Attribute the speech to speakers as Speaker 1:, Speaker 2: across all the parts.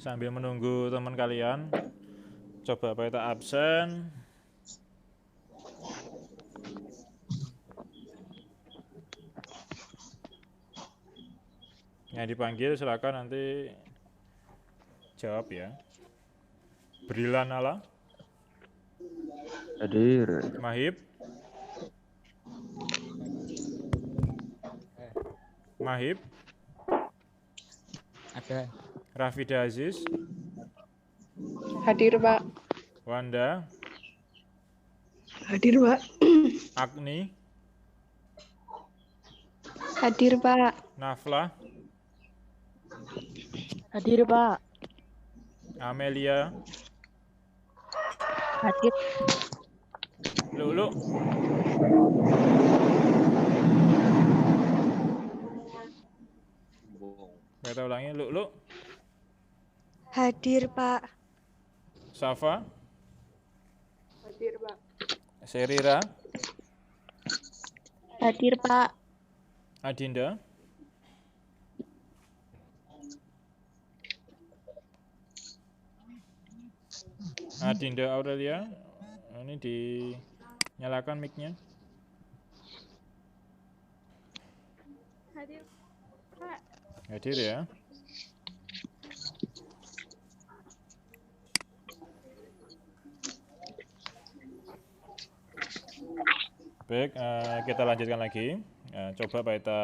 Speaker 1: Sambil menunggu teman kalian, coba Peta absen. Yang dipanggil silakan nanti jawab ya. Brilan Ala.
Speaker 2: Hadir.
Speaker 1: Mahib. Mahib.
Speaker 3: Ada.
Speaker 1: Rafida Aziz.
Speaker 4: Hadir, Pak.
Speaker 1: Wanda.
Speaker 4: Hadir, Pak.
Speaker 1: Agni.
Speaker 4: Hadir, Pak.
Speaker 1: Nafla.
Speaker 5: Hadir, Pak.
Speaker 1: Amelia.
Speaker 5: Hadir.
Speaker 1: Lulu. Kita ulangi, Lulu.
Speaker 4: Hadir, Pak.
Speaker 1: Safa.
Speaker 4: Hadir, Pak.
Speaker 1: Serira.
Speaker 5: Hadir, Pak.
Speaker 1: Adinda. Adinda Aurelia. Ini dinyalakan mic-nya.
Speaker 4: Hadir, Pak.
Speaker 1: Hadir ya. Baik, kita lanjutkan lagi. Coba Pak Ita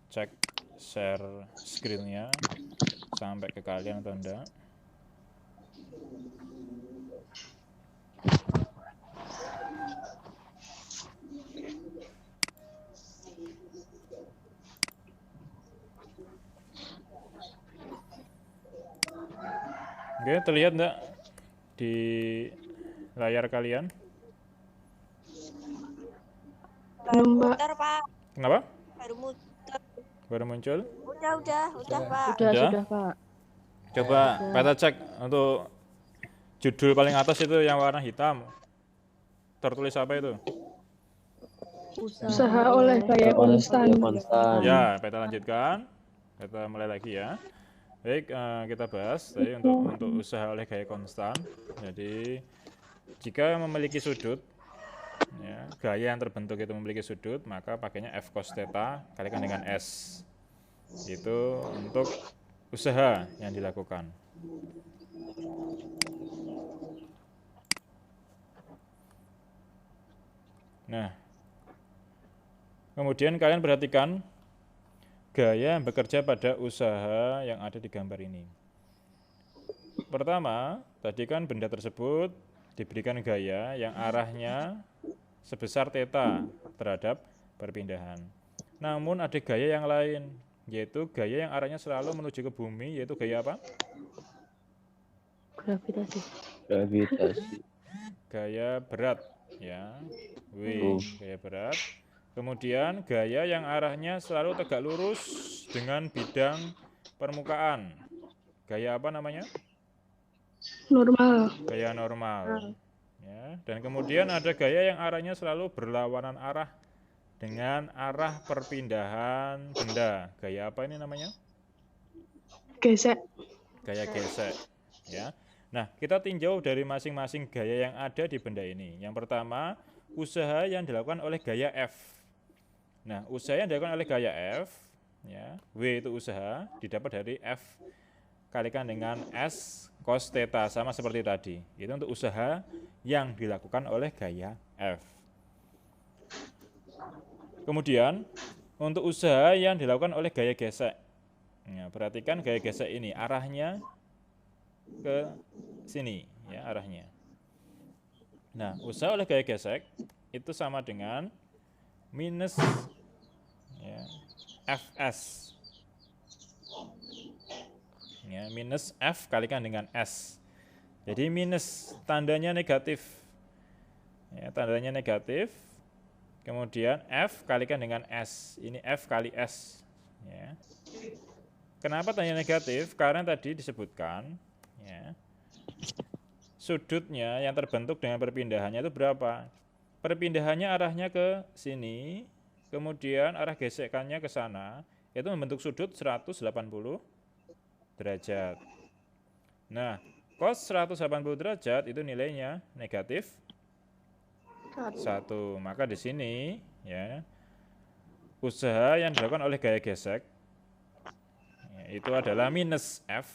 Speaker 1: cek share screen-nya sampai ke kalian atau enggak. Oke, terlihat enggak di layar kalian?
Speaker 4: Belum, Pak.
Speaker 6: Muter, Pak.
Speaker 1: Kenapa?
Speaker 6: Baru muter.
Speaker 1: Baru muncul?
Speaker 6: Udah, Pak.
Speaker 5: Sudah, Pak.
Speaker 1: Coba Peta cek untuk judul paling atas itu yang warna hitam. Tertulis apa itu?
Speaker 4: Usaha oleh gaya konstan.
Speaker 1: Ya, Peta lanjutkan. Kita mulai lagi ya. Baik, kita bahas tadi untuk usaha oleh gaya konstan. Jadi, jika memiliki sudut, ya, gaya yang terbentuk itu memiliki sudut, maka pakainya F cos theta kalikan dengan S. Itu untuk usaha yang dilakukan. Nah, kemudian kalian perhatikan gaya yang bekerja pada usaha yang ada di gambar ini. Pertama, tadi kan benda tersebut diberikan gaya yang arahnya sebesar theta terhadap perpindahan. Namun ada gaya yang lain, yaitu gaya yang arahnya selalu menuju ke bumi, yaitu gaya apa?
Speaker 5: Gravitasi.
Speaker 1: Gaya berat, ya. W, gaya berat. Kemudian gaya yang arahnya selalu tegak lurus dengan bidang permukaan. Gaya apa namanya?
Speaker 4: Normal.
Speaker 1: Gaya normal. Ya, dan kemudian ada gaya yang arahnya selalu berlawanan arah dengan arah perpindahan benda. Gaya apa ini namanya?
Speaker 4: Gesek.
Speaker 1: Gaya gesek. Ya. Nah, kita tinjau dari masing-masing gaya yang ada di benda ini. Yang pertama, usaha yang dilakukan oleh gaya F. Nah, usaha yang dilakukan oleh gaya F, ya, W itu usaha, didapat dari F kalikan dengan S cos theta, sama seperti tadi. Itu untuk usaha yang dilakukan oleh gaya F. Kemudian, untuk usaha yang dilakukan oleh gaya gesek. Nah, perhatikan gaya gesek ini, arahnya ke sini, ya, arahnya. Nah, usaha oleh gaya gesek itu sama dengan minus, ya, Fs. Ya, minus F kalikan dengan S. Jadi minus tandanya negatif. Ya, tandanya negatif. Kemudian F kalikan dengan S. Ini F kali S. Ya. Kenapa tandanya negatif? Karena tadi disebutkan, ya, sudutnya yang terbentuk dengan perpindahannya itu berapa? Perpindahannya arahnya ke sini, kemudian arah gesekannya ke sana, itu membentuk sudut 180 derajat. Nah, cos 180 derajat itu nilainya negatif 1. Maka di sini ya usaha yang dilakukan oleh gaya gesek ya, itu adalah minus F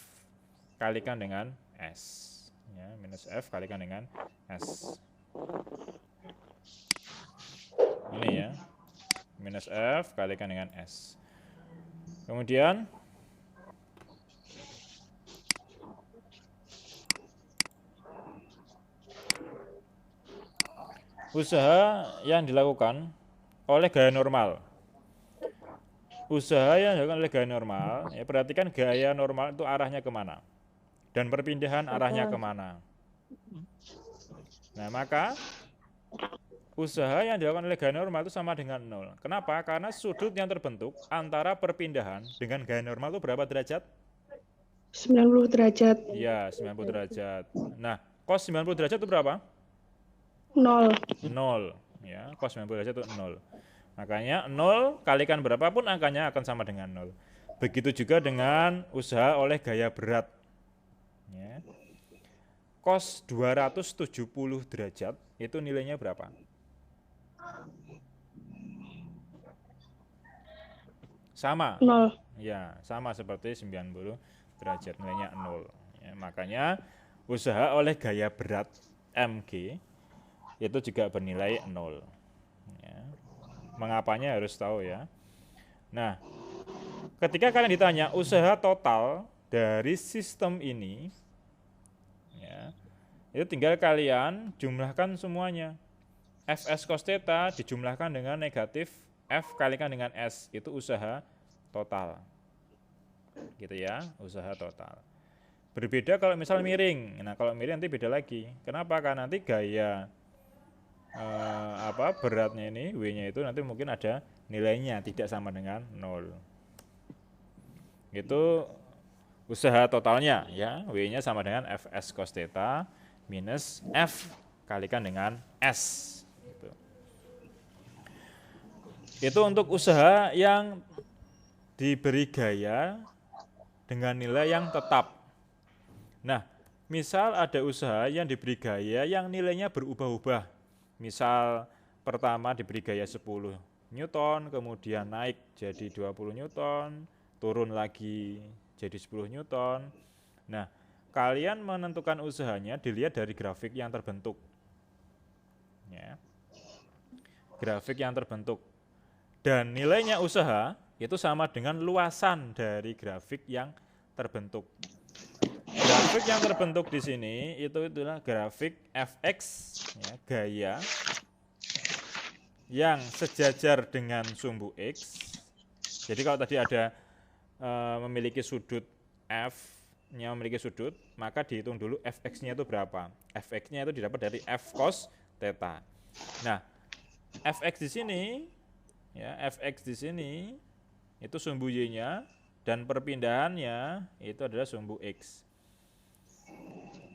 Speaker 1: kalikan dengan S. Ya, minus F kalikan dengan S. Ini ya, minus F kalikan dengan S. Kemudian usaha yang dilakukan oleh gaya normal. Usaha yang dilakukan oleh gaya normal, ya perhatikan gaya normal itu arahnya kemana. Dan perpindahan arahnya kemana. Nah, maka usaha yang dilakukan oleh gaya normal itu sama dengan 0. Kenapa? Karena sudut yang terbentuk antara perpindahan dengan gaya normal itu berapa derajat?
Speaker 4: 90 derajat.
Speaker 1: Iya, 90 derajat. Nah, cos 90 derajat itu berapa?
Speaker 4: 0.
Speaker 1: 0. Ya, cos 90 derajat itu 0. Makanya 0 kalikan berapapun angkanya akan sama dengan 0. Begitu juga dengan usaha oleh gaya berat. Ya. Cos 270 derajat itu nilainya berapa? Sama.
Speaker 4: 0.
Speaker 1: Ya, sama seperti 90 derajat, nilainya 0. Ya, makanya usaha oleh gaya berat MG itu juga bernilai 0. Ya. Mengapanya harus tahu ya. Nah, ketika kalian ditanya usaha total dari sistem ini, ya, itu tinggal kalian jumlahkan semuanya. Fs cos theta dijumlahkan dengan negatif F kalikan dengan S, itu usaha total. Gitu ya, usaha total. Berbeda kalau misal miring. Nah, kalau miring nanti beda lagi. Kenapa? Karena nanti gaya beratnya ini, W-nya itu nanti mungkin ada nilainya tidak sama dengan 0. Itu usaha totalnya ya, W-nya sama dengan Fs cos theta minus F kalikan dengan S. Itu untuk usaha yang diberi gaya dengan nilai yang tetap. Nah, misal ada usaha yang diberi gaya yang nilainya berubah-ubah. Misal pertama diberi gaya 10 Newton, kemudian naik jadi 20 Newton, turun lagi jadi 10 Newton. Nah, kalian menentukan usahanya dilihat dari grafik yang terbentuk. Ya. Grafik yang terbentuk. Dan nilainya usaha itu sama dengan luasan dari grafik yang terbentuk. Grafik yang terbentuk di sini itu adalah grafik Fx ya, gaya yang sejajar dengan sumbu X. Jadi kalau tadi ada memiliki sudut F-nya memiliki sudut, maka dihitung dulu Fx-nya itu berapa. Fx-nya itu didapat dari F cos theta. Nah, Fx di sini ya, Fx di sini itu sumbu Y-nya dan perpindahannya itu adalah sumbu X.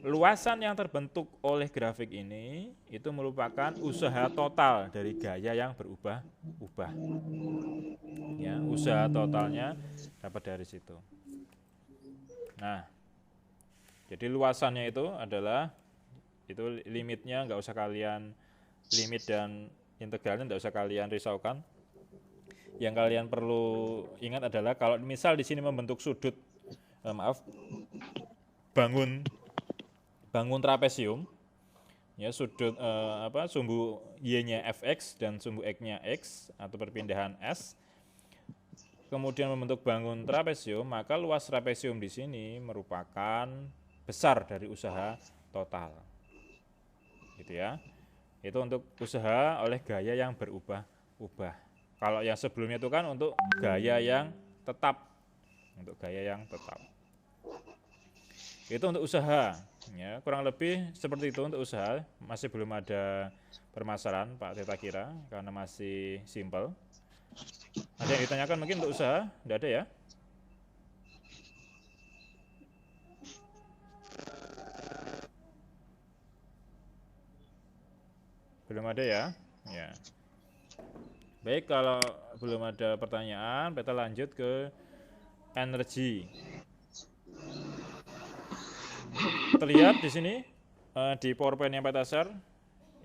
Speaker 1: Luasan yang terbentuk oleh grafik ini itu merupakan usaha total dari gaya yang berubah-ubah. Ya, usaha totalnya dapat dari situ. Nah, jadi luasannya itu adalah itu limitnya nggak usah kalian limit dan integralnya nggak usah kalian risaukan. Yang kalian perlu ingat adalah kalau misal di sini membentuk sudut bangun trapesium ya, sudut sumbu Y-nya Fx dan sumbu X-nya X atau perpindahan S, kemudian membentuk bangun trapesium, maka luas trapesium di sini merupakan besar dari usaha total. Gitu ya. Itu untuk usaha oleh gaya yang berubah-ubah. Kalau yang sebelumnya itu kan untuk gaya yang tetap. Untuk gaya yang tetap. Itu untuk usaha. Ya, kurang lebih seperti itu untuk usaha. Masih belum ada permasalahan Pak Teta kira, karena masih simpel. Ada yang ditanyakan mungkin untuk usaha? Tidak ada ya? Belum ada ya? Ya. Baik, kalau belum ada pertanyaan, kita lanjut ke energi. Terlihat di sini di PowerPoint yang Pak Tasar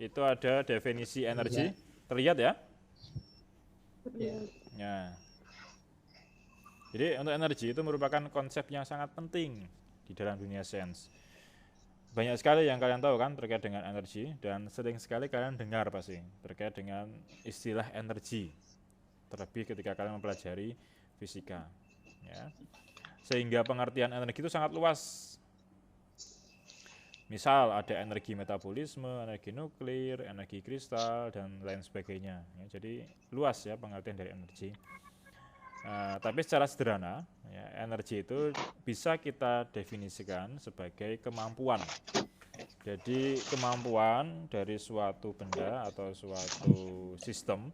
Speaker 1: itu ada definisi energi. Terlihat ya? Ya. Jadi untuk energi itu merupakan konsep yang sangat penting di dalam dunia sains. Banyak sekali yang kalian tahu kan terkait dengan energi, dan sering sekali kalian dengar pasti terkait dengan istilah energi, terlebih ketika kalian mempelajari fisika. Ya. Sehingga pengertian energi itu sangat luas. Misal ada energi metabolisme, energi nuklir, energi kristal, dan lain sebagainya. Ya, jadi luas ya pengertian dari energi. Tapi secara sederhana, ya, energi itu bisa kita definisikan sebagai kemampuan. Jadi kemampuan dari suatu benda atau suatu sistem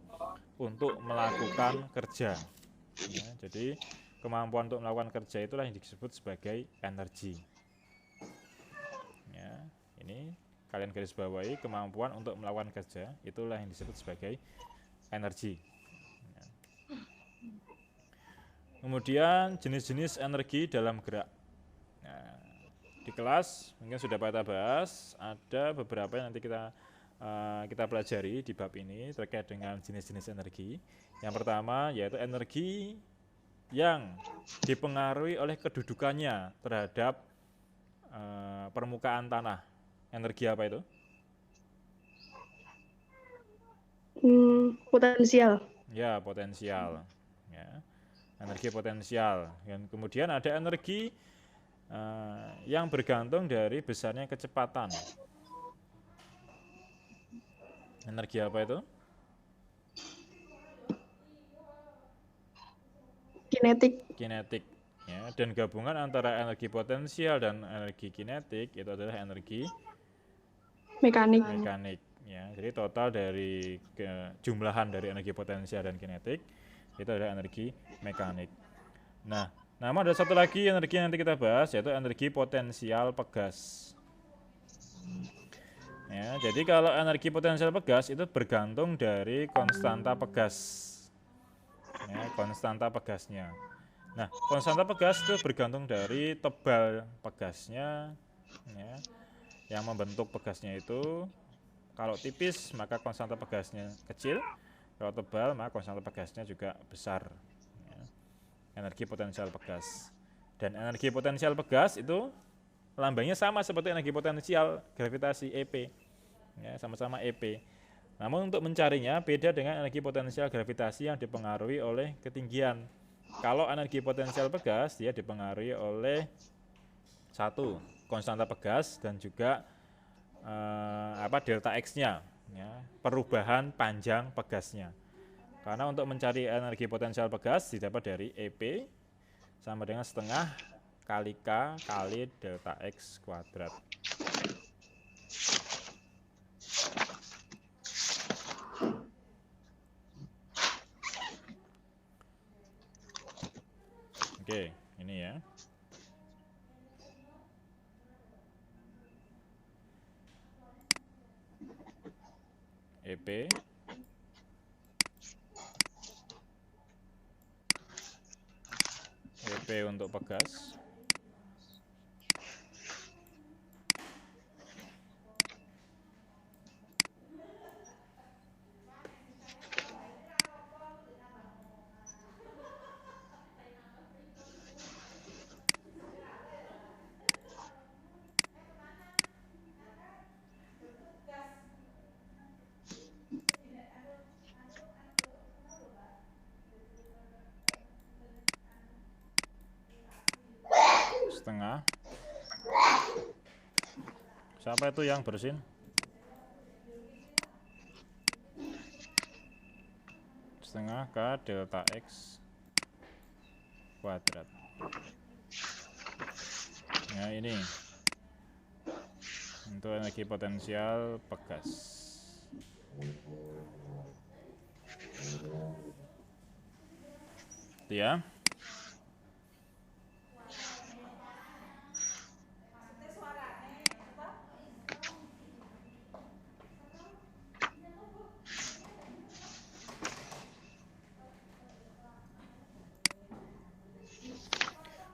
Speaker 1: untuk melakukan kerja. Ya, jadi kemampuan untuk melakukan kerja itulah yang disebut sebagai energi. Ya, ini kalian garis bawahi, kemampuan untuk melakukan kerja itulah yang disebut sebagai energi. Ya. Kemudian jenis-jenis energi dalam gerak. Nah, di kelas mungkin sudah kita bahas, ada beberapa yang nanti kita pelajari di bab ini terkait dengan jenis-jenis energi. Yang pertama yaitu energi yang dipengaruhi oleh kedudukannya terhadap permukaan tanah. Energi apa itu?
Speaker 4: Potensial.
Speaker 1: Ya, potensial. Ya. Energi potensial. Dan kemudian ada energi yang bergantung dari besarnya kecepatan. Energi apa itu? Kinetik. Ya, dan gabungan antara energi potensial dan energi kinetik itu adalah energi mekanik. Ya, jadi total dari jumlahan dari energi potensial dan kinetik itu adalah energi mekanik. Nah, namun ada satu lagi energi yang nanti kita bahas, yaitu energi potensial pegas. Ya, jadi kalau energi potensial pegas itu bergantung dari konstanta pegas. Ya, konstanta pegasnya. Nah, konstanta pegas itu bergantung dari tebal pegasnya, ya, yang membentuk pegasnya itu. Kalau tipis maka konstanta pegasnya kecil, kalau tebal maka konstanta pegasnya juga besar. Ya. Energi potensial pegas. Dan energi potensial pegas itu lambangnya sama seperti energi potensial gravitasi EP, ya, sama-sama EP. Namun untuk mencarinya beda dengan energi potensial gravitasi yang dipengaruhi oleh ketinggian. Kalau energi potensial pegas dia dipengaruhi oleh satu, konstanta pegas, dan juga delta X-nya, ya, perubahan panjang pegasnya. Karena untuk mencari energi potensial pegas didapat dari EP sama dengan setengah kali K kali delta X kuadrat. Oke, ini ya. EP untuk pegas. Setengah. Siapa itu yang bersin? Setengah K delta X kuadrat. Nah, ini untuk energi potensial pegas. Itu ya.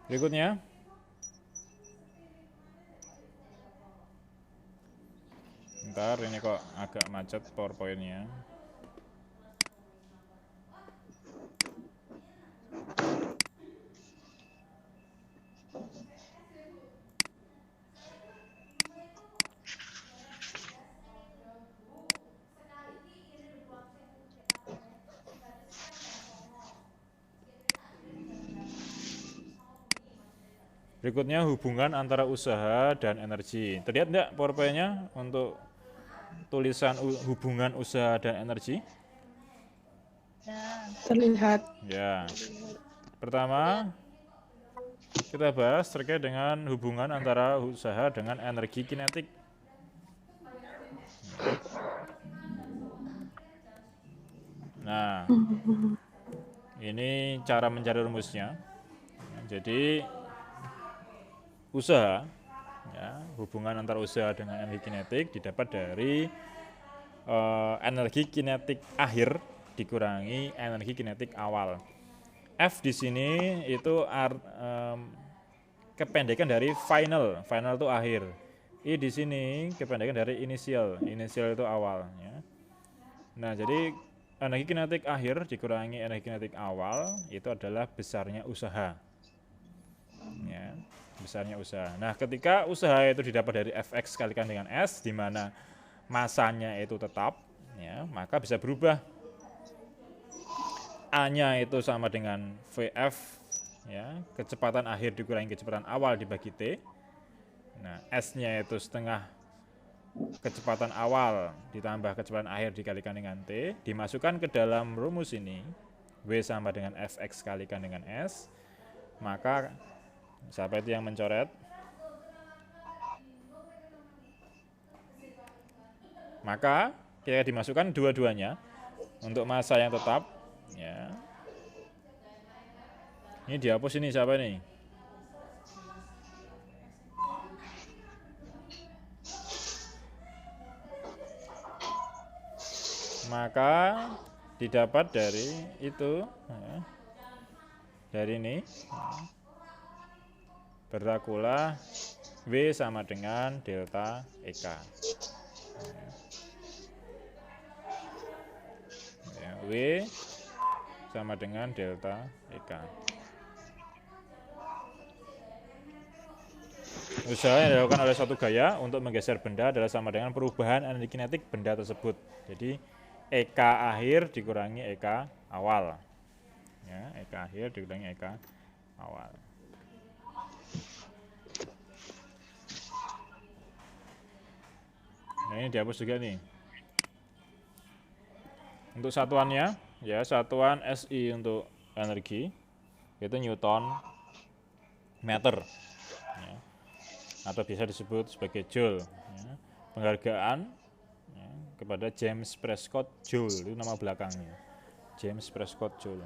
Speaker 1: Berikutnya agak macet PowerPoint-nya. Berikutnya hubungan antara usaha dan energi. Terlihat enggak PowerPoint-nya untuk tulisan hubungan usaha dan energi?
Speaker 4: Terlihat.
Speaker 1: Ya. Pertama, kita bahas terkait dengan hubungan antara usaha dengan energi kinetik. Nah, ini cara mencari rumusnya. Jadi usaha, ya, hubungan antara usaha dengan energi kinetik didapat dari energi kinetik akhir dikurangi energi kinetik awal. F di sini itu kependekan dari final, final itu akhir. I di sini kependekan dari initial, initial itu awal. Ya. Nah, jadi energi kinetik akhir dikurangi energi kinetik awal itu adalah besarnya usaha. Ya, besarnya usaha. Nah, ketika usaha itu didapat dari Fx kalikan dengan S, di mana masanya itu tetap, ya, maka bisa berubah. A-nya itu sama dengan Vf, ya, kecepatan akhir dikurangi kecepatan awal dibagi T. Nah, S-nya itu setengah kecepatan awal ditambah kecepatan akhir dikalikan dengan T, dimasukkan ke dalam rumus ini, W sama dengan Fx kalikan dengan S, maka siapa itu yang mencoret? Maka kita dimasukkan dua-duanya untuk massa yang tetap. Ya. Ini dihapus ini siapa nih? Maka didapat dari itu, ya, dari ini. Berlakulah W sama dengan delta EK. Ya, W sama dengan delta EK. Usaha yang dilakukan oleh suatu gaya untuk menggeser benda adalah sama dengan perubahan energi kinetik benda tersebut. Jadi EK akhir dikurangi EK awal. Ya, EK akhir dikurangi EK awal. Nah, ini dihapus juga nih. Untuk satuannya, ya, satuan SI untuk energi itu Newton meter, ya, atau bisa disebut sebagai joule. Ya. Penghargaan, ya, kepada James Prescott Joule, itu nama belakangnya, James Prescott Joule.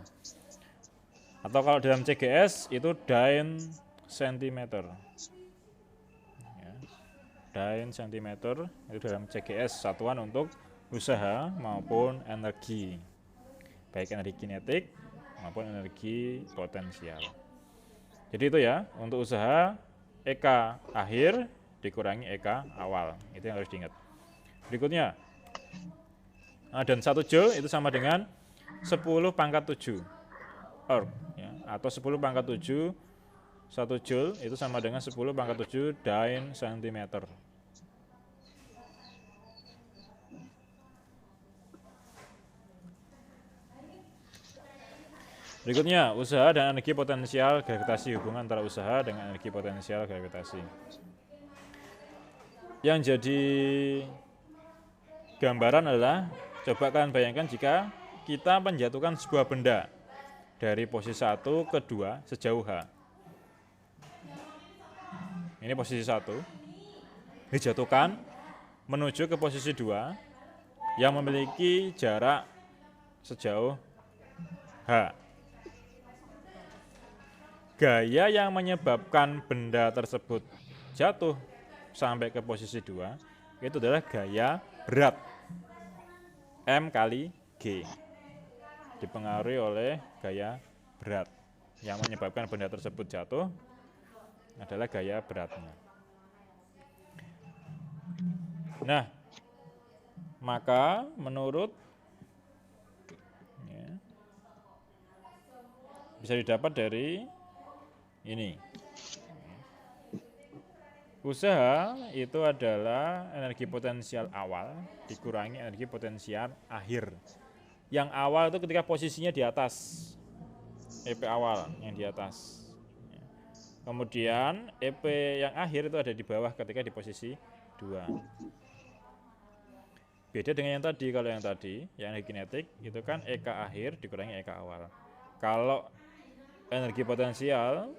Speaker 1: Atau kalau dalam CGS itu Dyne centimeter. Dyne centimeter itu dalam CGS satuan untuk usaha maupun energi, baik energi kinetik maupun energi potensial. Jadi itu ya, untuk usaha EK akhir dikurangi EK awal, itu yang harus diingat. Berikutnya, dan 1 joule itu sama dengan 10 pangkat 7 erg, ya, atau 10 pangkat 7. 1 joule itu sama dengan 10 pangkat 7 Dyne centimeter. Berikutnya, usaha dan energi potensial gravitasi, hubungan antara usaha dengan energi potensial gravitasi. Yang jadi gambaran adalah, coba kalian bayangkan jika kita menjatuhkan sebuah benda dari posisi 1 ke 2 sejauh H. Ini posisi 1, dijatuhkan menuju ke posisi 2 yang memiliki jarak sejauh H. Gaya yang menyebabkan benda tersebut jatuh sampai ke posisi 2 itu adalah gaya berat M kali G, dipengaruhi oleh gaya berat. Yang menyebabkan benda tersebut jatuh adalah gaya beratnya. Nah, Maka menurut ya, bisa didapat dari ini. Usaha itu adalah energi potensial awal dikurangi energi potensial akhir. Yang awal itu ketika posisinya di atas, EP awal yang di atas. Kemudian EP yang akhir itu ada di bawah ketika di posisi 2. Beda dengan yang tadi, kalau yang tadi, yang energi kinetik itu kan EK akhir dikurangi EK awal. Kalau energi potensial,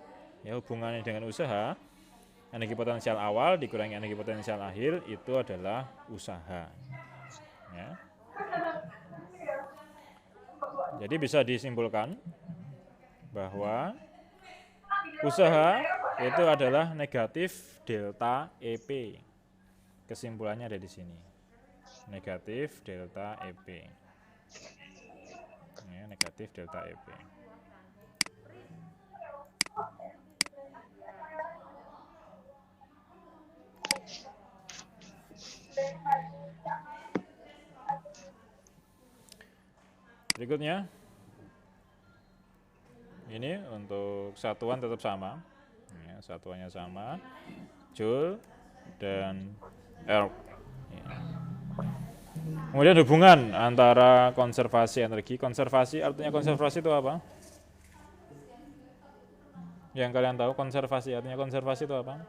Speaker 1: ya hubungannya dengan usaha, energi potensial awal dikurangi energi potensial akhir itu adalah usaha. Ya. Jadi bisa disimpulkan bahwa usaha itu adalah negatif delta EP. Kesimpulannya ada di sini. Negatif delta EP. Ya, negatif delta EP. Berikutnya, ini untuk satuan tetap sama, ya, satuannya sama, Joule dan erg. Ya. Kemudian hubungan antara konservasi energi, konservasi artinya konservasi itu apa? Yang kalian tahu konservasi artinya konservasi itu apa?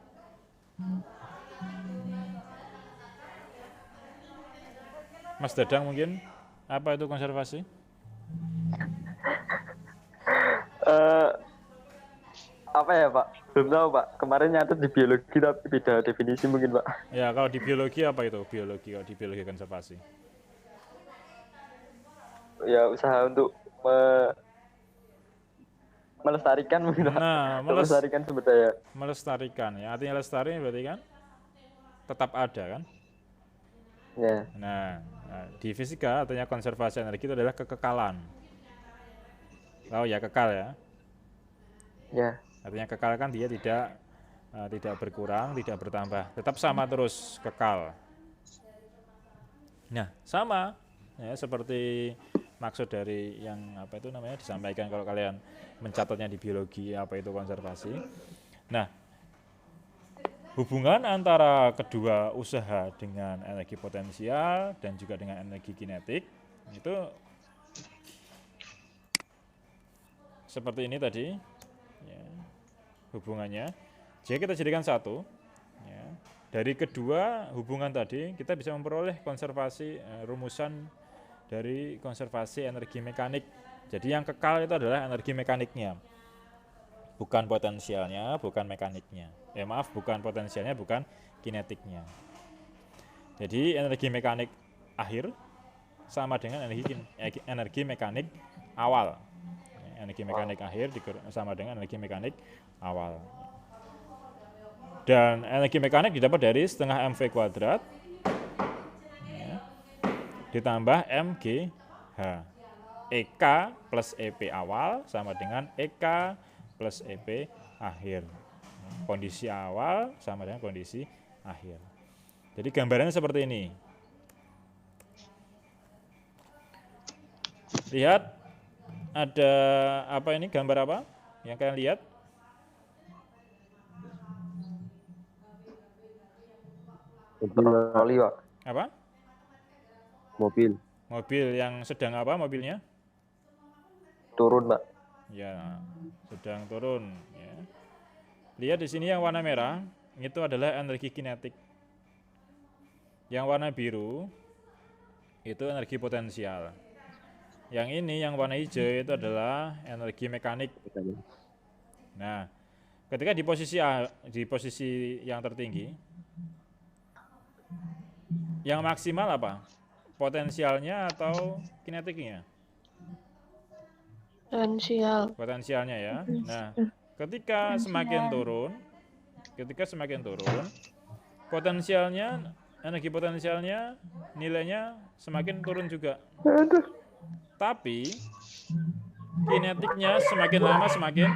Speaker 1: Mas Dadang mungkin, apa itu konservasi?
Speaker 2: Apa ya Pak? Belum tahu Pak. Kemarin nyatet di biologi tapi beda definisi mungkin Pak.
Speaker 1: Ya kalau di biologi apa itu biologi? Kalau di biologi konservasi?
Speaker 2: Ya usaha untuk melestarikan mungkin Pak.
Speaker 1: Nah,
Speaker 2: Melestarikan sumber daya.
Speaker 1: melestarikan ya. Artinya lestari berarti kan tetap ada kan?
Speaker 2: Ya.
Speaker 1: Nah, di fisika artinya konservasi energi itu adalah kekekalan. Tahu ya kekal ya?
Speaker 2: Ya.
Speaker 1: Artinya kekal kan dia tidak berkurang, tidak bertambah, tetap sama terus kekal. Nah, sama ya seperti maksud dari yang apa itu namanya disampaikan kalau kalian mencatatnya di biologi apa itu konservasi. Nah, hubungan antara kedua usaha dengan energi potensial dan juga dengan energi kinetik itu seperti ini tadi ya, hubungannya. Jika kita jadikan satu ya, dari kedua hubungan tadi kita bisa memperoleh konservasi rumusan dari konservasi energi mekanik. Jadi yang kekal itu adalah energi mekaniknya, bukan potensialnya, bukan mekaniknya. Bukan potensialnya, bukan kinetiknya. Jadi energi mekanik akhir sama dengan energi mekanik awal. Energi mekanik akhir sama dengan energi mekanik awal. Dan energi mekanik didapat dari setengah mv kuadrat ya, ditambah mgh. EK plus EP awal sama dengan EK plus EP akhir. Kondisi awal sama dengan kondisi akhir. Jadi gambarannya seperti ini. Lihat, ada apa ini, gambar apa yang kalian lihat?
Speaker 2: Troli Pak.
Speaker 1: Apa?
Speaker 2: Mobil.
Speaker 1: Mobil yang sedang apa mobilnya?
Speaker 2: Turun Pak.
Speaker 1: Ya, sedang turun. Ya. Lihat di sini yang warna merah itu adalah energi kinetik. Yang warna biru itu energi potensial. Yang ini yang warna hijau itu adalah energi mekanik. Nah, ketika di posisi yang tertinggi, yang maksimal apa? Potensialnya atau kinetiknya? Potensialnya ya. Nah, ketika semakin turun, potensialnya, energi potensialnya nilainya semakin turun juga. Tapi kinetiknya semakin lama semakin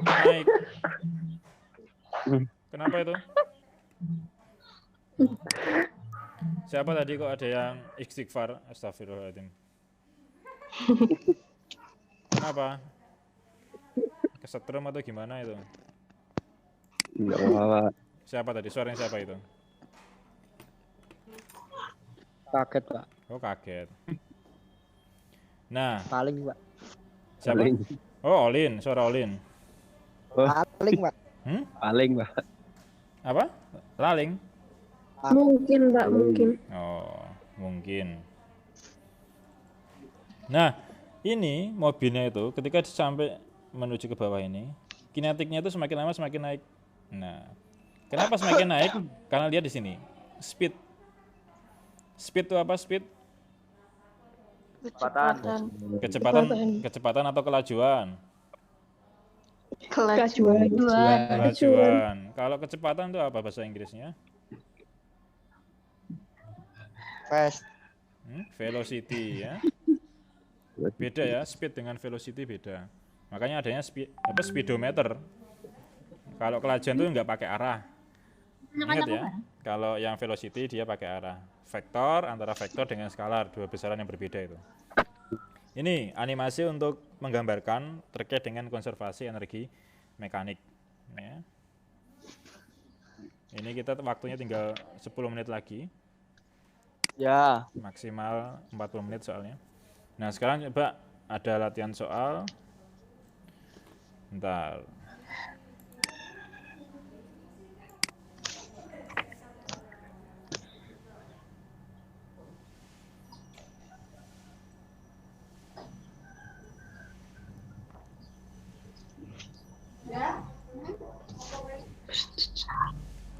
Speaker 1: naik. Kenapa itu? Siapa tadi kok ada yang istighfar? Astagfirullahaladzim. Kenapa? Kesetrum atau gimana itu?
Speaker 2: Enggak apa-apa.
Speaker 1: Siapa tadi? Suaranya siapa itu?
Speaker 3: Kaget, Pak.
Speaker 1: Oh kaget. Nah,
Speaker 3: Paling, Pak.
Speaker 1: siapa?
Speaker 2: Paling.
Speaker 1: Oh Olin, suara Olin.
Speaker 3: Paling, Pak.
Speaker 2: Paling, Pak.
Speaker 1: Apa? Laling?
Speaker 4: Mungkin, Pak, mungkin.
Speaker 1: Oh, mungkin. Nah, ini mobilnya itu ketika sampai menuju ke bawah ini, kinetiknya itu semakin lama semakin naik. Nah, kenapa semakin naik? Karena lihat di sini, speed. Speed itu apa? Speed? Kecepatan atau kelajuan?
Speaker 4: Kelajuan.
Speaker 1: Kelajuan. Kalau kecepatan itu apa bahasa Inggrisnya?
Speaker 3: Fast.
Speaker 1: Velocity ya. Beda ya, speed dengan velocity beda. Makanya adanya speedometer. Kalau kelajuan itu nggak pakai arah. Ingat ya, kalau yang velocity dia pakai arah. Vektor, antara vektor dengan skalar, dua besaran yang berbeda itu. Ini animasi untuk menggambarkan terkait dengan konservasi energi mekanik. Ya. Ini kita waktunya tinggal 10 menit lagi.
Speaker 3: Ya.
Speaker 1: Maksimal 40 menit soalnya. Nah sekarang coba ada latihan soal. Bentar.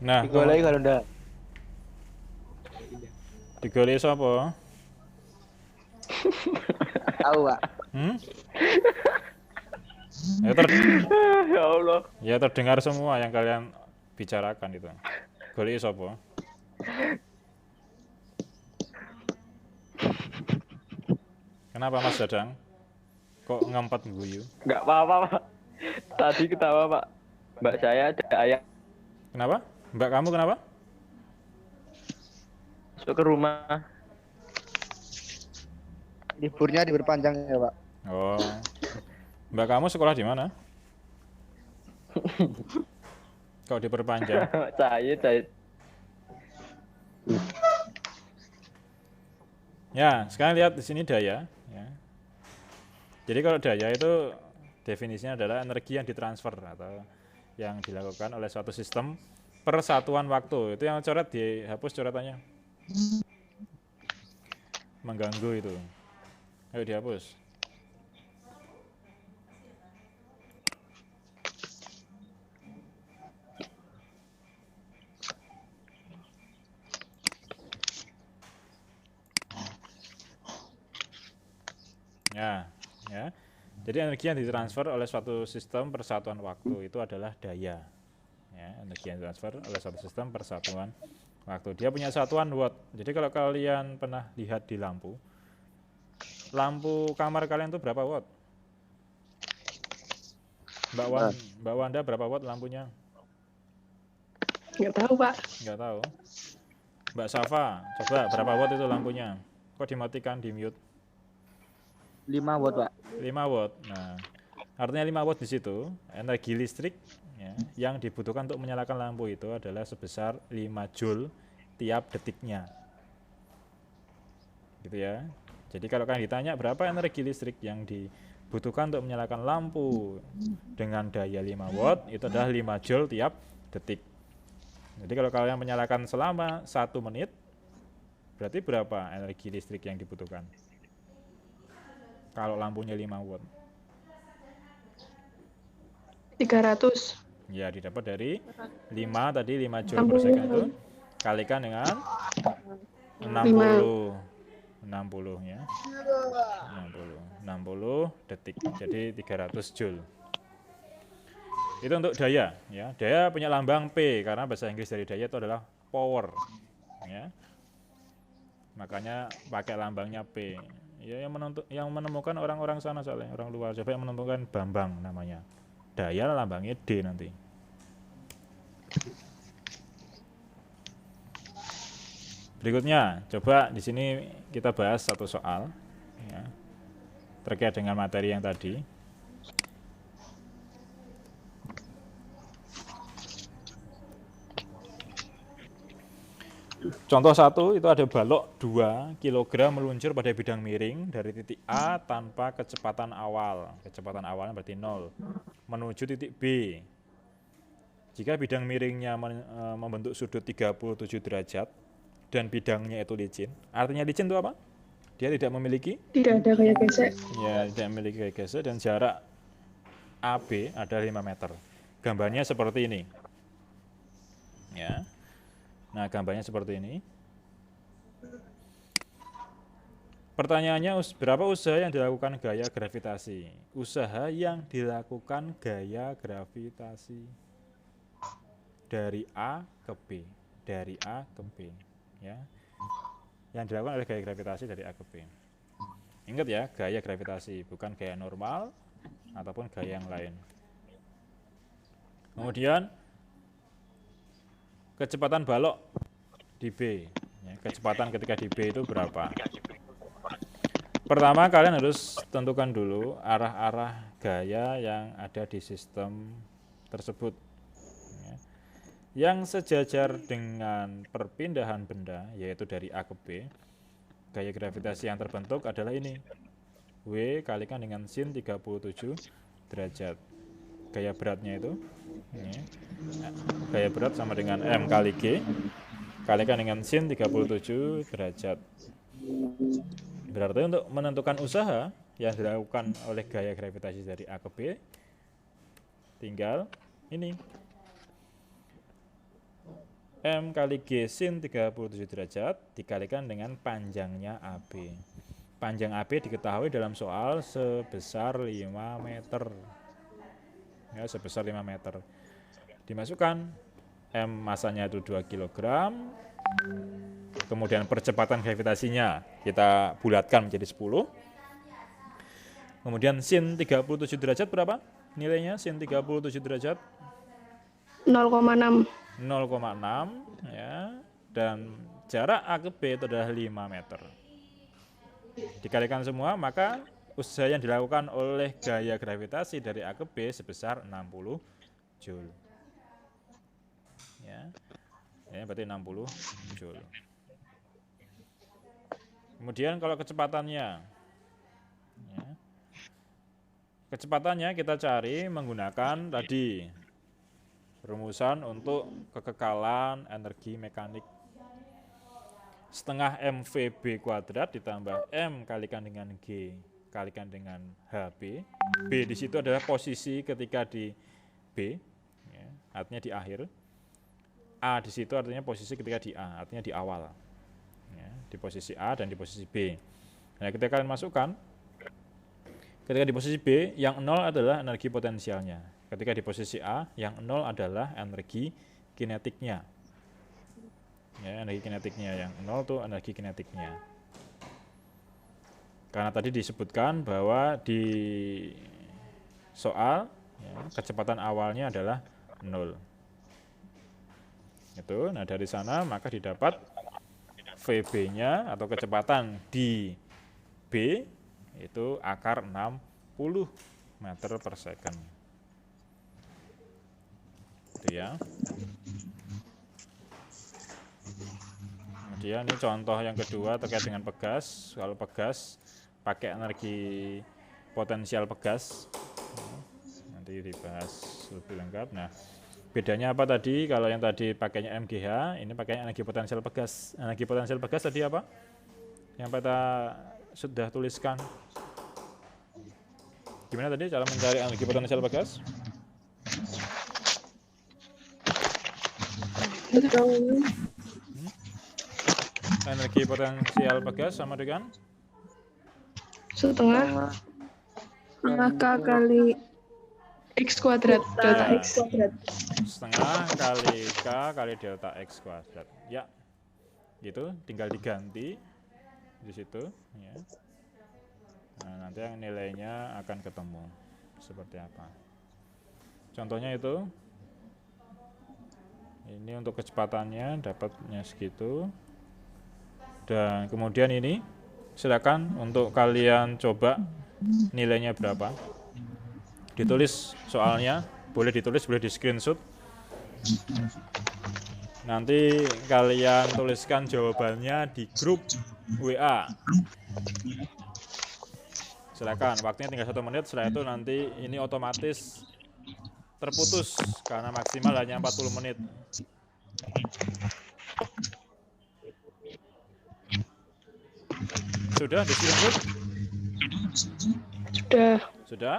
Speaker 1: Nah,
Speaker 3: Digoleki kalau ndak.
Speaker 1: digoleki sapa?
Speaker 3: Tahu, Pak.
Speaker 1: Ya,
Speaker 2: Ya Allah.
Speaker 1: ya terdengar semua yang kalian bicarakan itu. Goleki sapa? Kenapa Mas Dadang? Kok ngempet guyu?
Speaker 2: Enggak apa-apa, Pak. Tadi ketawa, Pak. Mbak saya ada ayam
Speaker 1: Kenapa? Mbak kamu kenapa?
Speaker 2: masuk ke rumah.
Speaker 3: Liburnya diperpanjang ya, Pak.
Speaker 1: Oh. Mbak kamu sekolah di mana? Kok diperpanjang?
Speaker 2: Saya.
Speaker 1: Ya, sekarang lihat di sini daya. Ya. Jadi kalau daya itu definisinya adalah energi yang ditransfer atau yang dilakukan oleh suatu sistem per satuan waktu. Itu yang coret dihapus coretannya. Mengganggu itu. Ayo dihapus. Ya. Jadi energi yang ditransfer oleh suatu sistem persatuan waktu itu adalah daya. Ya, energi yang ditransfer oleh suatu sistem persatuan waktu. Dia punya satuan watt. Jadi kalau kalian pernah lihat di lampu kamar kalian itu berapa watt? Mbak Wanda berapa watt lampunya?
Speaker 4: Nggak tahu, Pak.
Speaker 1: Nggak tahu. Mbak Safa, coba berapa watt itu lampunya? Kok dimatikan, di mute?
Speaker 3: 5 watt, Pak.
Speaker 1: 5 watt. Nah, artinya 5 watt di situ energi listrik ya, yang dibutuhkan untuk menyalakan lampu itu adalah sebesar 5 joule tiap detiknya. Gitu ya. Jadi kalau kalian ditanya berapa energi listrik yang dibutuhkan untuk menyalakan lampu dengan daya 5 watt, itu adalah 5 joule tiap detik. Jadi kalau kalian menyalakan selama 1 menit, berarti berapa energi listrik yang dibutuhkan? Kalau lampunya 5 watt.
Speaker 4: 300.
Speaker 1: Ya, didapat dari 5 tadi 5 joule per second itu kalikan dengan 60 ya. 60 detik. Jadi 300 joule. Itu untuk daya ya. Daya punya lambang P karena bahasa Inggris dari daya itu adalah power ya. Makanya pakai lambangnya P. Ya, yang menemukan orang-orang sana soalnya, orang luar. Coba yang menemukan Bambang namanya. Daya lambangnya D nanti. Berikutnya, coba di sini kita bahas satu soal ya, terkait dengan materi yang tadi. Contoh 1 itu ada balok 2 kg meluncur pada bidang miring dari titik A tanpa kecepatan awal. Kecepatan awalnya berarti 0 menuju titik B. Jika bidang miringnya membentuk sudut 37 derajat dan bidangnya itu licin. Artinya licin itu apa? Dia tidak memiliki?
Speaker 4: Tidak ada gaya gesek.
Speaker 1: Ya, tidak memiliki gaya gesek dan jarak AB ada 5 meter. Gambarnya seperti ini. Ya. Nah, gambarnya seperti ini. Pertanyaannya, berapa usaha yang dilakukan gaya gravitasi? Usaha yang dilakukan gaya gravitasi dari A ke B. Dari A ke B. Ya. Yang dilakukan oleh gaya gravitasi dari A ke B. Ingat ya, gaya gravitasi, bukan gaya normal ataupun gaya yang lain. Kemudian, kecepatan balok di B. Ya, kecepatan ketika di B itu berapa? Pertama, kalian harus tentukan dulu arah-arah gaya yang ada di sistem tersebut. Ya. Yang sejajar dengan perpindahan benda, yaitu dari A ke B, gaya gravitasi yang terbentuk adalah ini. W kalikan dengan sin 37 derajat. Gaya beratnya itu. Ya. Gaya berat sama dengan M kali G kalikan dengan sin 37 derajat. Berarti untuk menentukan usaha yang dilakukan oleh gaya gravitasi dari A ke B, tinggal ini M kali G sin 37 derajat dikalikan dengan panjangnya AB. Panjang AB diketahui dalam soal sebesar 5 meter. Ya, sebesar 5 meter. Dimasukkan M masanya itu 2 kg, kemudian percepatan gravitasinya kita bulatkan menjadi 10, kemudian sin 37 derajat berapa nilainya? Sin 37 derajat
Speaker 4: 0,6.
Speaker 1: 0,6 ya, dan jarak A ke B itu adalah 5 meter. Dikalikan semua, maka usaha yang dilakukan oleh gaya gravitasi dari A ke B sebesar 60 Joule. Ya, berarti 60 Joule. Kemudian kalau kecepatannya, ya, kecepatannya kita cari menggunakan tadi rumusan untuk kekekalan energi mekanik. Setengah mvb kuadrat ditambah m kalikan dengan g kalikan dengan hb. B di situ adalah posisi ketika di B, ya, artinya di akhir. A di situ artinya posisi ketika di A, artinya di awal. Ya, di posisi A dan di posisi B. Nah, ketika kalian masukkan, ketika di posisi B, yang 0 adalah energi potensialnya. Ketika di posisi A, yang 0 adalah energi kinetiknya. Ya, energi kinetiknya, yang 0 itu energi kinetiknya. Karena tadi disebutkan bahwa di soal, ya, kecepatan awalnya adalah 0. Itu, nah dari sana maka didapat VB-nya atau kecepatan di B itu akar 60 meter per second. Itu ya. Kemudian ini contoh yang kedua terkait dengan pegas. Kalau pegas pakai energi potensial pegas, nanti dibahas lebih lengkap. Nah, bedanya apa tadi? Kalau yang tadi pakainya MGH, ini pakai energi potensial pegas. Energi potensial pegas tadi apa? Yang kita sudah tuliskan. Gimana tadi cara mencari energi potensial pegas? Energi potensial pegas sama dengan
Speaker 4: Setengah K kali X kuadrat, delta X kuadrat.
Speaker 1: setengah kali K kali delta X kuadrat. Ya, gitu, tinggal diganti di situ. Ya. Nah, nanti yang nilainya akan ketemu seperti apa. Contohnya itu, ini untuk kecepatannya dapatnya segitu. Dan kemudian ini silakan untuk kalian coba nilainya berapa. Ditulis soalnya, boleh ditulis, boleh di screenshot. Nanti kalian tuliskan jawabannya di grup WA. Silakan, waktunya tinggal 1 menit. Setelah itu nanti ini otomatis terputus karena maksimal hanya 40 menit. Sudah di screenshot?
Speaker 4: Sudah.
Speaker 1: Sudah?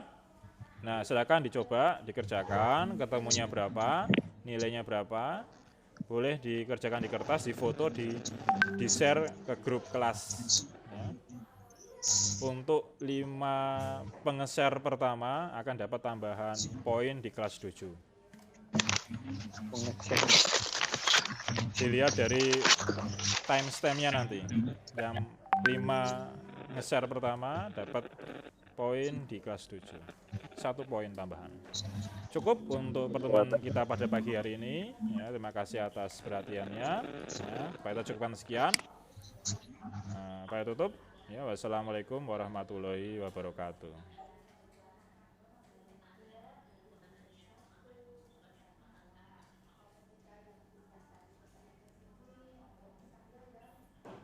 Speaker 1: Nah, silakan dicoba, dikerjakan, ketemunya berapa, nilainya berapa. Boleh dikerjakan di kertas, di foto, di share ke grup kelas. Ya. Untuk 5 penge-share pertama akan dapat tambahan poin di kelas 7. Dilihat dari timestamp-nya nanti. Yang 5 nge-share pertama dapat poin di kelas 7. 1 poin tambahan. Cukup untuk pertemuan kita pada pagi hari ini. Ya, terima kasih atas perhatiannya. Ya, kita cukupkan sekian. Nah, Pak tutup. Ya, wassalamualaikum warahmatullahi wabarakatuh.